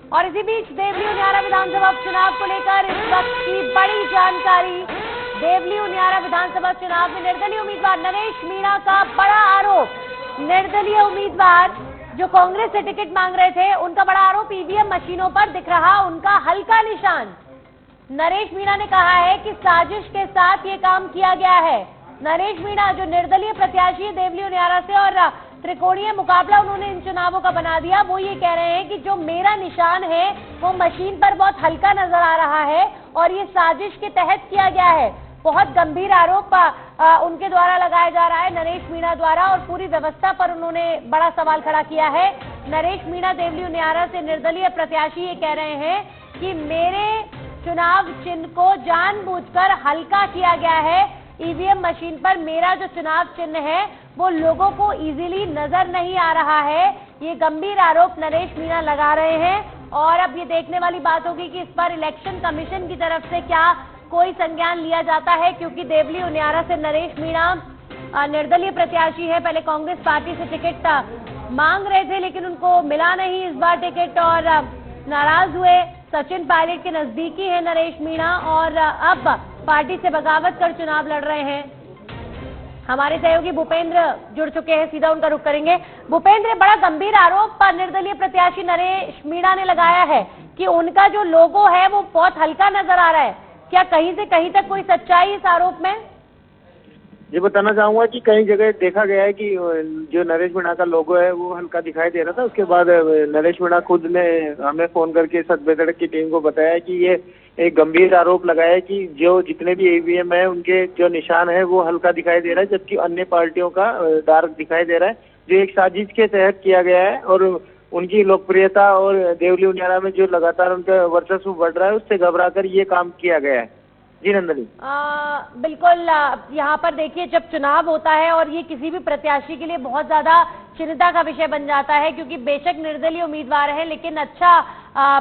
और इसी बीच देवली उनियारा विधानसभा उपचुनाव को लेकर इस वक्त की बड़ी जानकारी। देवली उनियारा विधानसभा चुनाव में निर्दलीय उम्मीदवार नरेश मीणा का बड़ा आरोप। निर्दलीय उम्मीदवार जो कांग्रेस से टिकट मांग रहे थे, उनका बड़ा आरोप ईवीएम मशीनों पर दिख रहा उनका हल्का निशान। नरेश मीणा ने कहा है कि साजिश के साथ ये काम किया गया है। नरेश मीणा जो निर्दलीय प्रत्याशी है देवली उनियारा से और त्रिकोणीय मुकाबला उन्होंने इन चुनावों का बना दिया, वो ये कह रहे हैं कि जो मेरा निशान है वो मशीन पर बहुत हल्का नजर आ रहा है और ये साजिश के तहत किया गया है। बहुत गंभीर आरोप उनके द्वारा लगाया जा रहा है, नरेश मीणा द्वारा, और पूरी व्यवस्था पर उन्होंने बड़ा सवाल खड़ा किया है। नरेश मीणा देवली उनियारा से निर्दलीय प्रत्याशी ये कह रहे हैं कि मेरे चुनाव चिन्ह को जानबूझकर हल्का किया गया है। ईवीएम मशीन पर मेरा जो चुनाव चिन्ह है वो लोगों को इजीली नजर नहीं आ रहा है। ये गंभीर आरोप नरेश मीणा लगा रहे हैं और अब ये देखने वाली बात होगी कि इस पर इलेक्शन कमीशन की तरफ से क्या कोई संज्ञान लिया जाता है, क्योंकि देवली उनियारा से नरेश मीणा निर्दलीय प्रत्याशी है। पहले कांग्रेस पार्टी से टिकट मांग रहे थे लेकिन उनको मिला नहीं इस बार टिकट और नाराज हुए। सचिन पायलट के नजदीकी है नरेश मीणा और अब पार्टी से बगावत कर चुनाव लड़ रहे हैं। हमारे सहयोगी भूपेंद्र जुड़ चुके हैं, सीधा उनका रुख करेंगे। भूपेंद्र, बड़ा गंभीर आरोप निर्दलीय प्रत्याशी नरेश मीणा ने लगाया है कि उनका जो लोगो है वो बहुत हल्का नजर आ रहा है। क्या कहीं से कहीं तक कोई सच्चाई इस आरोप में? ये बताना चाहूंगा कि कई जगह देखा गया है कि जो नरेश मीणा का लोगो है वो हल्का दिखाई दे रहा था। उसके बाद नरेश मीणा खुद ने हमें फोन करके सतबेदड़क की टीम को बताया कि ये एक गंभीर आरोप लगाया है कि जो जितने भी ईवीएम है उनके जो निशान है वो हल्का दिखाई दे रहा है, जबकि अन्य पार्टियों का डार्क दिखाई दे रहा है, जो एक साजिश के तहत किया गया है। और उनकी लोकप्रियता और देवली उनियारा में जो लगातार उनका वर्चस्व बढ़ रहा है उससे घबराकर ये काम किया गया है। जी नंदनी, बिल्कुल। यहाँ पर देखिए, जब चुनाव होता है और ये किसी भी प्रत्याशी के लिए बहुत ज्यादा चिंता का विषय बन जाता है, क्योंकि बेशक निर्दलीय उम्मीदवार है लेकिन अच्छा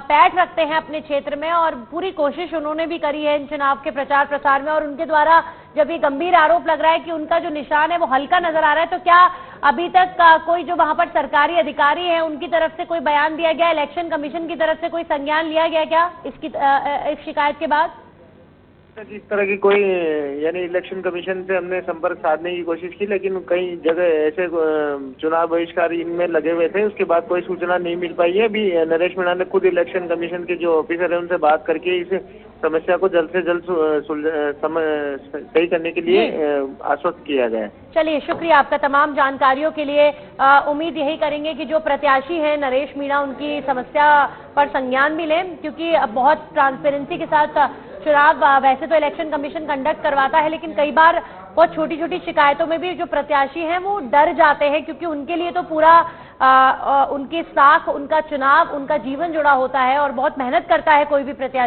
पैठ रखते हैं अपने क्षेत्र में और पूरी कोशिश उन्होंने भी करी है इन चुनाव के प्रचार प्रसार में। और उनके द्वारा जब ये गंभीर आरोप लग रहा है कि उनका जो निशान है वो हल्का नजर आ रहा है, तो क्या अभी तक कोई जो वहां पर सरकारी अधिकारी है उनकी तरफ से कोई बयान दिया गया, इलेक्शन कमीशन की तरफ से कोई संज्ञान लिया गया क्या इसकी इस शिकायत के बाद? इस तरह की कोई यानी इलेक्शन कमीशन से हमने संपर्क साधने की कोशिश की, लेकिन कई जगह ऐसे चुनाव बहिष्कार इनमें लगे हुए थे, उसके बाद कोई सूचना नहीं मिल पाई है। अभी नरेश मीणा ने खुद इलेक्शन कमीशन के जो ऑफिसर है उनसे बात करके इस समस्या को जल्द से जल्द सही करने के लिए आश्वस्त किया गया है। चलिए, शुक्रिया आपका तमाम जानकारियों के लिए। उम्मीद यही करेंगे कि जो प्रत्याशी हैं नरेश मीणा उनकी समस्या पर संज्ञान भी लें, क्योंकि बहुत ट्रांसपेरेंसी के साथ चुनाव वैसे तो इलेक्शन कमीशन कंडक्ट करवाता है, लेकिन कई बार बहुत छोटी छोटी शिकायतों में भी जो प्रत्याशी हैं वो डर जाते हैं, क्योंकि उनके लिए तो पूरा उनकी साख, उनका चुनाव, उनका जीवन जुड़ा होता है और बहुत मेहनत करता है कोई भी प्रत्याशी।